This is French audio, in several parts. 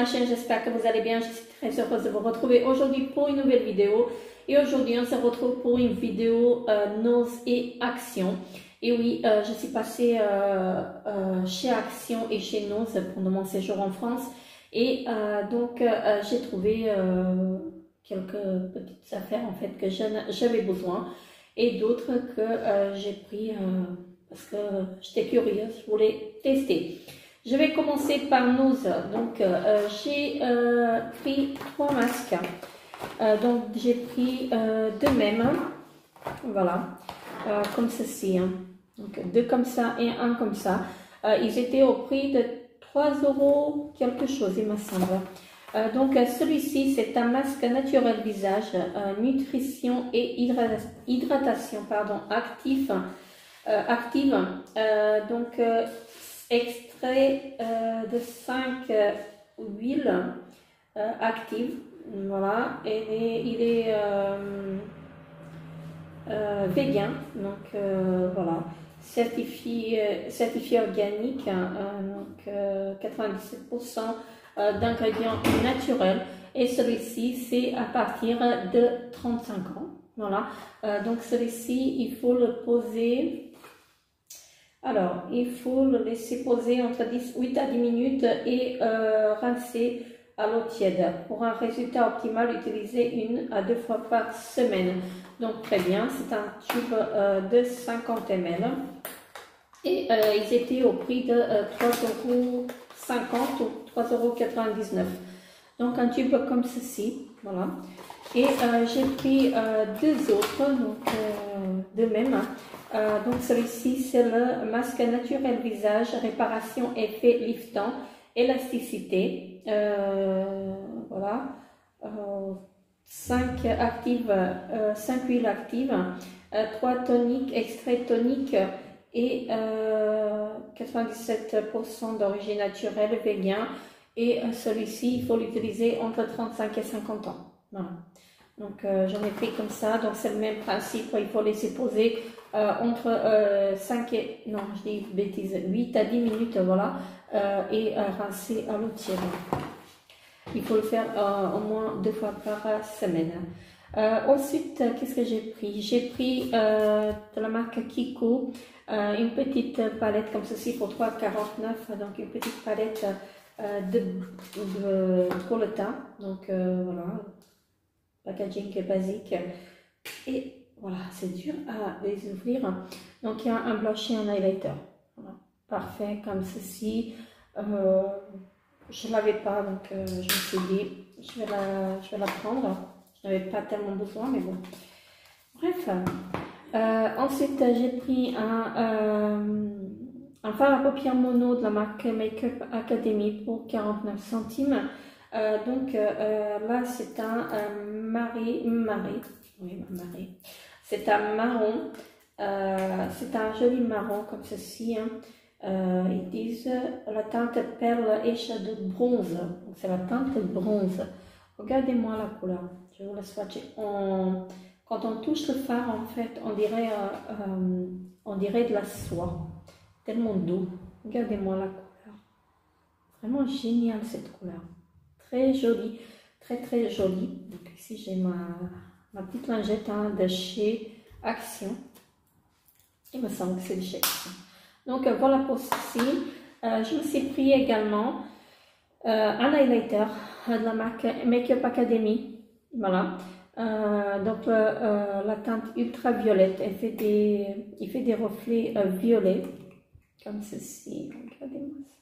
chaîne, j'espère que vous allez bien. Je suis très heureuse de vous retrouver aujourd'hui pour une nouvelle vidéo. Et aujourd'hui, on se retrouve pour une vidéo Nose et Action. Et oui, je suis passée chez Action et chez Nose pendant mon séjour en France. Et donc, j'ai trouvé quelques petites affaires en fait que j'avais besoin. Et d'autres que j'ai pris parce que j'étais curieuse, je voulais tester. Je vais commencer par Nose. Donc, j'ai pris 3 masques. Donc, j'ai pris 2 mêmes. Voilà. Comme ceci. Hein. Donc, 2 comme ça et 1 comme ça. Ils étaient au prix de 3 € quelque chose, il me semble. Donc, celui-ci, c'est un masque naturel visage, nutrition et hydratation active. Donc, extrait de 5 huiles actives. Voilà. Et il est vegan. Donc, voilà. Certifié organique. Donc, 97% d'ingrédients naturels. Et celui-ci, c'est à partir de 35 ans. Voilà. Donc, celui-ci, il faut le poser. Alors, il faut le laisser poser entre 8 à 10 minutes et rincer à l'eau tiède. Pour un résultat optimal, utilisez 1 à 2 fois par semaine. Donc, très bien. C'est un tube de 50 ml. Et ils étaient au prix de 3,50 € ou 3,99 €. Donc, un tube comme ceci. Voilà. Et j'ai pris 2 autres, donc de même. Donc celui-ci, c'est le masque naturel visage, réparation, effet liftant, élasticité. Voilà. 5 huiles actives, 3 toniques, extrait tonique et 97% d'origine naturelle, vegan. Et celui-ci, il faut l'utiliser entre 35 et 50 ans. Voilà. Donc, j'en ai pris comme ça. Donc, c'est le même principe. Il faut laisser poser entre 5 et... Non, je dis bêtise. 8 à 10 minutes, voilà. Et rincer à l'eau tiède. Il faut le faire au moins 2 fois par semaine. Ensuite, qu'est-ce que j'ai pris? J'ai pris de la marque Kiko une petite palette comme ceci pour 3,49 €. Donc, une petite palette pour le teint. Donc, voilà. Packaging basique. Et voilà, c'est dur à les ouvrir. Donc, il y a un blush et un highlighter. Voilà. Parfait, comme ceci. Je ne l'avais pas, donc je me suis dit, je vais la prendre. Je n'avais pas tellement besoin, mais bon. Bref. Ensuite, j'ai pris un fard à paupières mono de la marque Make-up Academy pour 49 centimes. Donc là, c'est un c'est un marron. C'est un joli marron comme ceci. Hein. Ils disent la teinte perle et shadow bronze. C'est la teinte bronze. Regardez-moi la couleur. Je vais vous la swatcher. Quand on touche le fard, en fait, on dirait de la soie. Tellement doux. Regardez-moi la couleur. Vraiment génial cette couleur. Très jolie. Très très jolie. Donc ici, j'ai ma petite lingette hein, de chez Action. Il me semble que c'est de chez Action. Donc voilà pour ceci. Je me suis pris également un highlighter de la marque Make-up Academy. Voilà. Donc la teinte ultraviolette, il fait des reflets violets comme ceci. Regardez-moi ça.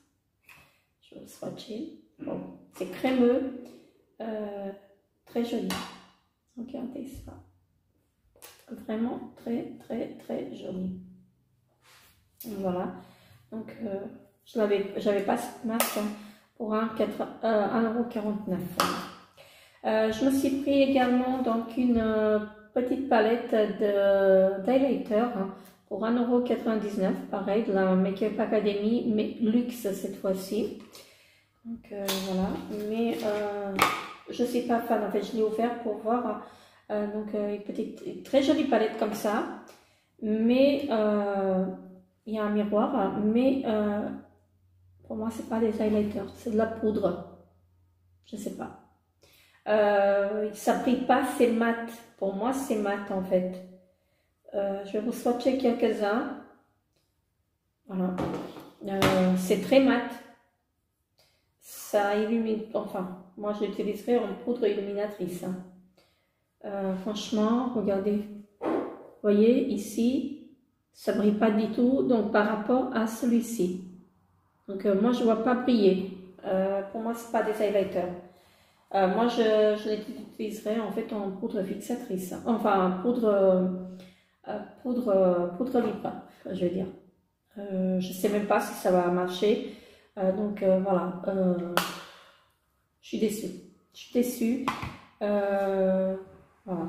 Je vais le swatcher. Bon, c'est crémeux, très joli. Regardez ça. Vraiment très très très joli. Voilà. Donc j'avais pas ce masque hein, pour 1,49 €. Je me suis pris également donc une petite palette d'highlighter hein, pour 1,99 €, pareil de la Make-up Academy, mais luxe cette fois-ci. Donc voilà, mais je ne suis pas fan, en fait je l'ai ouvert pour voir donc une très jolie palette comme ça, mais il y a un miroir, mais pour moi c'est pas des highlighters, c'est de la poudre. Je sais pas. Ça brille pas, c'est mat. Pour moi, c'est mat en fait. Je vais vous swatcher quelques-uns. Voilà. C'est très mat. Ça illumine, enfin, moi je l'utiliserai en poudre illuminatrice. Franchement, regardez. Vous voyez, ici, ça brille pas du tout. Donc, par rapport à celui-ci. Donc, moi, je vois pas briller. Pour moi, c'est pas des highlighters. Moi, je l'utiliserai en fait en poudre fixatrice. Enfin, poudre libre, je veux dire. Je sais même pas si ça va marcher. Donc, voilà. Je suis déçue. Je suis déçue. Voilà.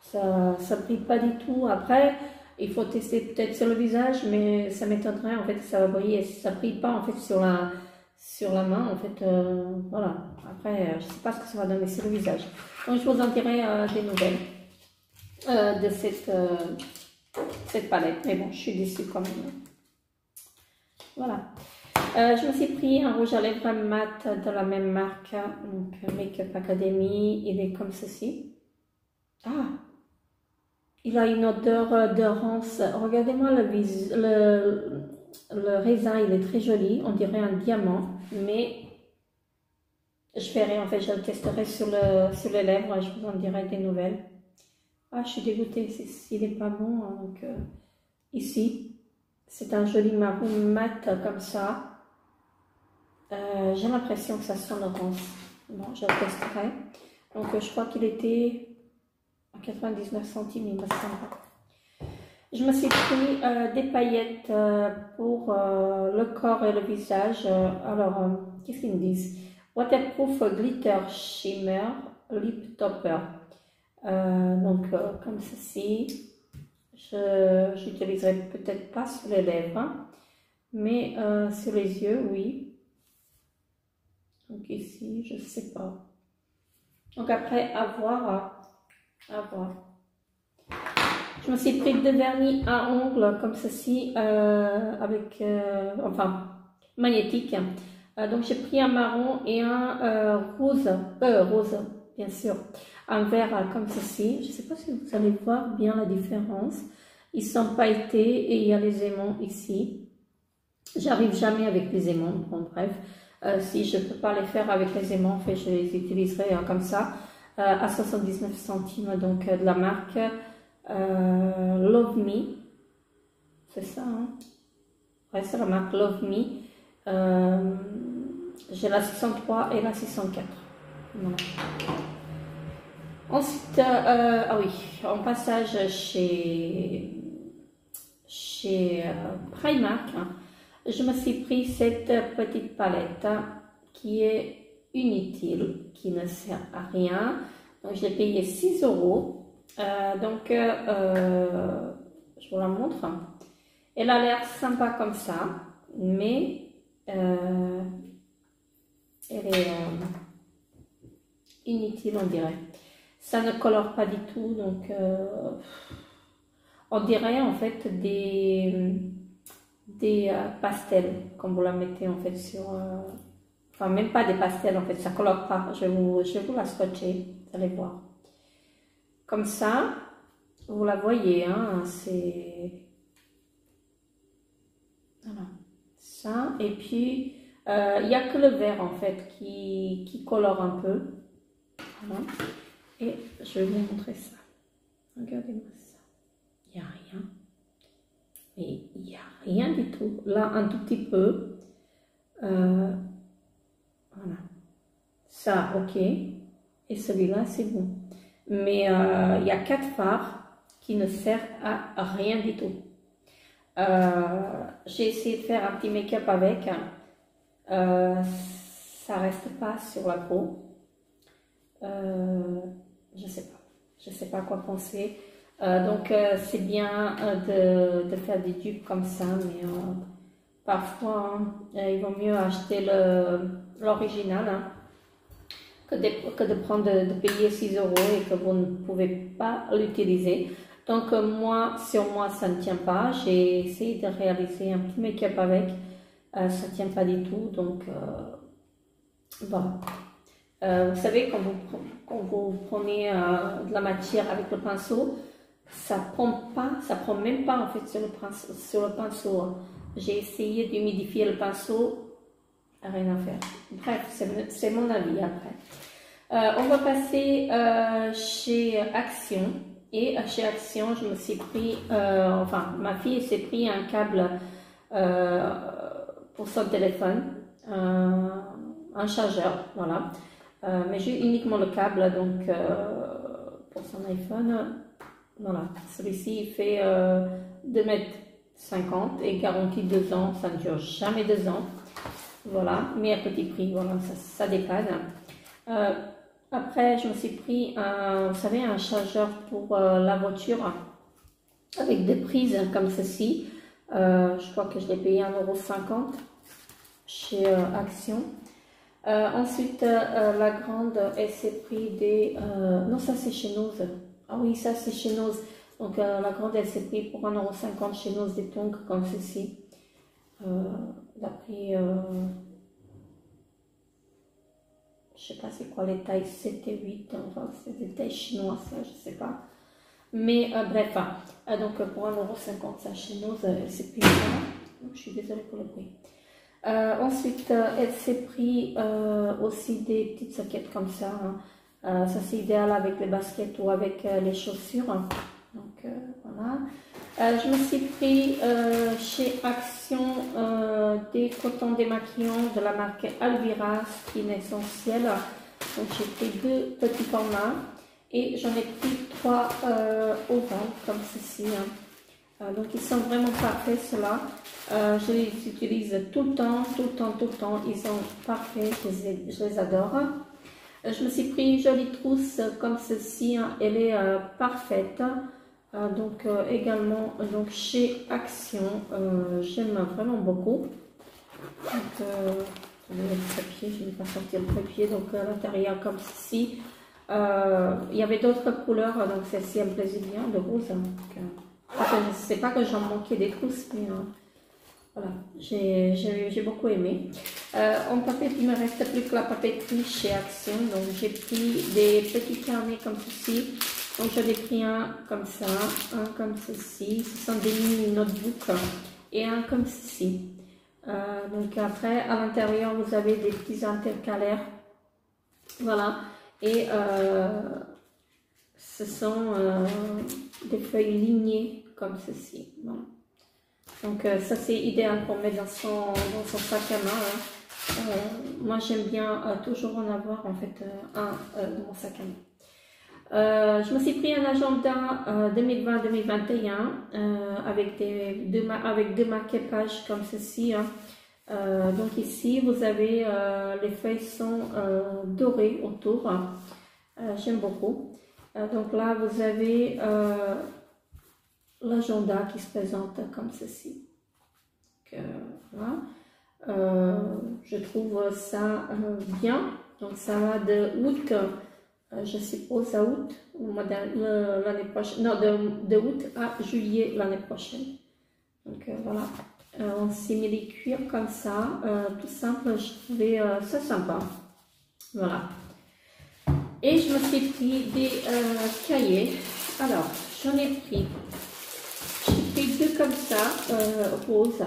Ça brille pas du tout. Après, il faut tester peut-être sur le visage, mais ça m'étonnerait en fait que ça va briller. Ça brille pas en fait sur la main en fait. Voilà. Après, je sais pas ce que ça va donner sur le visage. Donc, je vous en dirai des nouvelles de cette palette. Mais bon, je suis déçue quand même. Voilà. Je me suis pris un rouge à lèvres mat de la même marque, donc Make-up Academy. Il est comme ceci. Ah, il a une odeur de rance. Regardez-moi le raisin, il est très joli. On dirait un diamant, mais je verrai en fait, je le testerai sur les lèvres et je vous en dirai des nouvelles. Ah, je suis dégoûtée, il n'est pas bon. Donc, ici, c'est un joli marron mat comme ça. J'ai l'impression que ça sent le rance. Bon, je le testerai. Donc, je crois qu'il était à 99 centimes, il me semble. Je me suis pris des paillettes pour le corps et le visage. Alors, qu'est-ce qu'ils me disent? Waterproof Glitter Shimmer Lip Topper. Donc, comme ceci. Je n'utiliserai peut-être pas sur les lèvres, hein, mais sur les yeux, oui. Donc ici, je ne sais pas. Donc après, à voir. À voir. Je me suis pris 2 vernis à ongles comme ceci, avec, enfin, magnétique. Donc j'ai pris un marron et un rose, bien sûr, un vert comme ceci. Je ne sais pas si vous allez voir bien la différence. Ils sont pailletés et il y a les aimants ici. J'arrive jamais avec les aimants, bon bref. Si je ne peux pas les faire avec les aimants, en fait, je les utiliserai comme ça, à 79 centimes, donc de la marque Love Me. C'est ça, hein? Ouais, c'est la marque Love Me. J'ai la 603 et la 604. Voilà. Ensuite, ah oui, en passage chez Primark, hein, je me suis pris cette petite palette qui est inutile, qui ne sert à rien. Donc, j'ai payé 6 €. Donc, je vous la montre. Elle a l'air sympa comme ça, mais elle est inutile, on dirait. Ça ne colore pas du tout, donc on dirait en fait des pastels, comme vous la mettez en fait sur... enfin, même pas des pastels en fait, ça colore pas. Je vais vous la swatcher, vous allez voir. Comme ça, vous la voyez, hein, c'est... Voilà, ça. Et puis, il n'y a que le vert en fait qui colore un peu. Voilà. Et je vais vous montrer ça. Regardez-moi ça. Il n'y a rien. Mais il n'y a rien du tout. Là, un tout petit peu. Voilà. Ça, ok. Et celui-là, c'est bon. Mais il y a 4 fards qui ne servent à rien du tout. J'ai essayé de faire un petit make-up avec. Ça reste pas sur la peau. Je sais pas quoi penser. Donc c'est bien de faire des dupes comme ça, mais parfois il vaut mieux acheter l'original, hein, que de prendre de payer 6 € et que vous ne pouvez pas l'utiliser. Donc moi, sur moi ça ne tient pas. J'ai essayé de réaliser un petit make-up avec, ça ne tient pas du tout, donc voilà. Vous savez, quand vous prenez de la matière avec le pinceau, ça prend même pas en fait sur le pinceau. J'ai essayé d'humidifier le pinceau, rien à faire. Bref, c'est mon avis après. On va passer chez Action. Et chez Action, je me suis pris, enfin, ma fille s'est pris un câble pour son téléphone, un chargeur, voilà. Mais j'ai uniquement le câble, donc pour son iPhone, voilà. Celui-ci il fait 2,50 m et garantie 2 ans, ça ne dure jamais 2 ans. Voilà, mais à petit prix, voilà, ça dépanne. Après, je me suis pris vous savez, un chargeur pour la voiture avec des prises comme ceci. Je crois que je l'ai payé 1,50 € chez Action. Ensuite, la grande, elle s'est pris des... non, ça c'est chez Noz. Ah oui, ça c'est chez Noz. Donc la grande, elle s'est pris pour 1,50 € chez Noz des tongs comme ceci. Elle a pris... je sais pas c'est quoi les tailles 7 et 8, enfin c'est des tailles chinoises, ça, je sais pas. Mais bref, donc pour 1,50 € ça chez Noz, elle s'est pris ça. Je suis désolée pour le bruit. Ensuite, elle s'est pris aussi des petites soquettes comme ça. Ça c'est idéal avec les baskets ou avec les chaussures. Donc voilà. Je me suis pris chez Action des cotons démaquillants de la marque Alvira Skin Essentiel. Donc j'ai pris 2 petits formats et j'en ai pris 3 ovales comme ceci. Donc ils sont vraiment parfaits ceux-là. Je les utilise tout le temps. Ils sont parfaits, je les adore. Je me suis pris une jolie trousse comme ceci. Elle est parfaite. Donc également donc chez Action, j'aime vraiment beaucoup. Donc le papier, je ne vais pas sortir le papier. Donc à l'intérieur comme ceci. Il y avait d'autres couleurs, donc celle-ci elle me plaisait bien, de rose. Je ne sais pas que j'en manquais des trousses, mais voilà, j'ai beaucoup aimé. En papeterie, il ne me reste plus que la papeterie chez Action. Donc j'ai pris des petits carnets comme ceci. Donc j'en ai pris un comme ça, un comme ceci. Ce sont des mini notebooks et un comme ceci. Donc après, à l'intérieur, vous avez des petits intercalaires. Voilà. Et ce sont des feuilles lignées comme ceci. Voilà. Donc ça c'est idéal pour mettre dans son sac à main. Moi j'aime bien toujours en avoir en fait un dans mon sac à main. Je me suis pris un agenda 2020-2021 avec deux marque-pages comme ceci. Donc ici vous avez les feuilles sont dorées autour. J'aime beaucoup. Donc là vous avez l'agenda qui se présente comme ceci. Voilà. Je trouve ça bien. Donc ça va de août, je suppose à août, l'année prochaine, non, de août à juillet l'année prochaine. Donc voilà, en simili-cuir comme ça, tout simple, je trouvais ça sympa. Voilà. Et je me suis pris des cahiers. Alors, j'en ai pris. J'ai pris 2 comme ça, rose.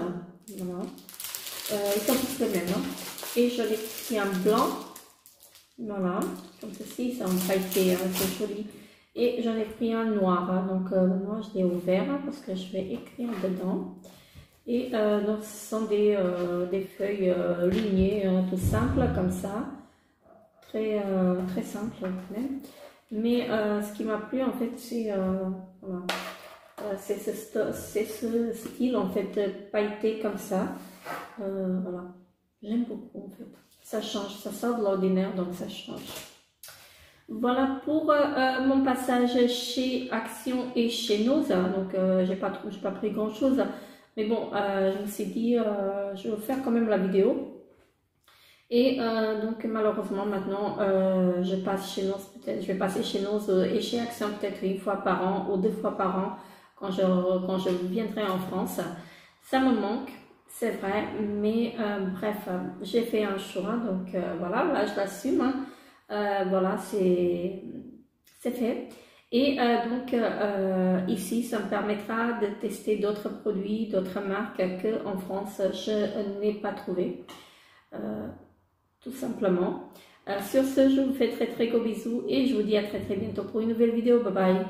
Voilà. Ils sont tous les mêmes. Hein. Et j'en ai pris un blanc. Voilà. Comme ceci, ils sont pailletés, hein, c'est joli. Et j'en ai pris un noir. Hein. Donc, le noir, je l'ai ouvert hein, parce que je vais écrire dedans. Et donc, ce sont des feuilles lignées, tout simples, comme ça. Très simple même. Mais ce qui m'a plu en fait c'est voilà. Ce style en fait pailleté comme ça. Voilà, j'aime beaucoup en fait. Ça change, ça sort de l'ordinaire donc ça change. Voilà pour mon passage chez Action et chez Noz. Donc j'ai pas pris grand chose, mais bon je me suis dit je vais faire quand même la vidéo. Et donc malheureusement maintenant je passe chez Noz, peut-être je vais passer chez Noz et chez Action peut-être 1 fois par an ou 2 fois par an quand je viendrai en France. Ça me manque, c'est vrai, mais bref, j'ai fait un choix, donc voilà, là je l'assume. Hein. Voilà, c'est fait. Et donc ici, ça me permettra de tester d'autres produits, d'autres marques que en France, je n'ai pas trouvé. Tout simplement. Sur ce, je vous fais très gros bisous et je vous dis à très bientôt pour une nouvelle vidéo. Bye bye.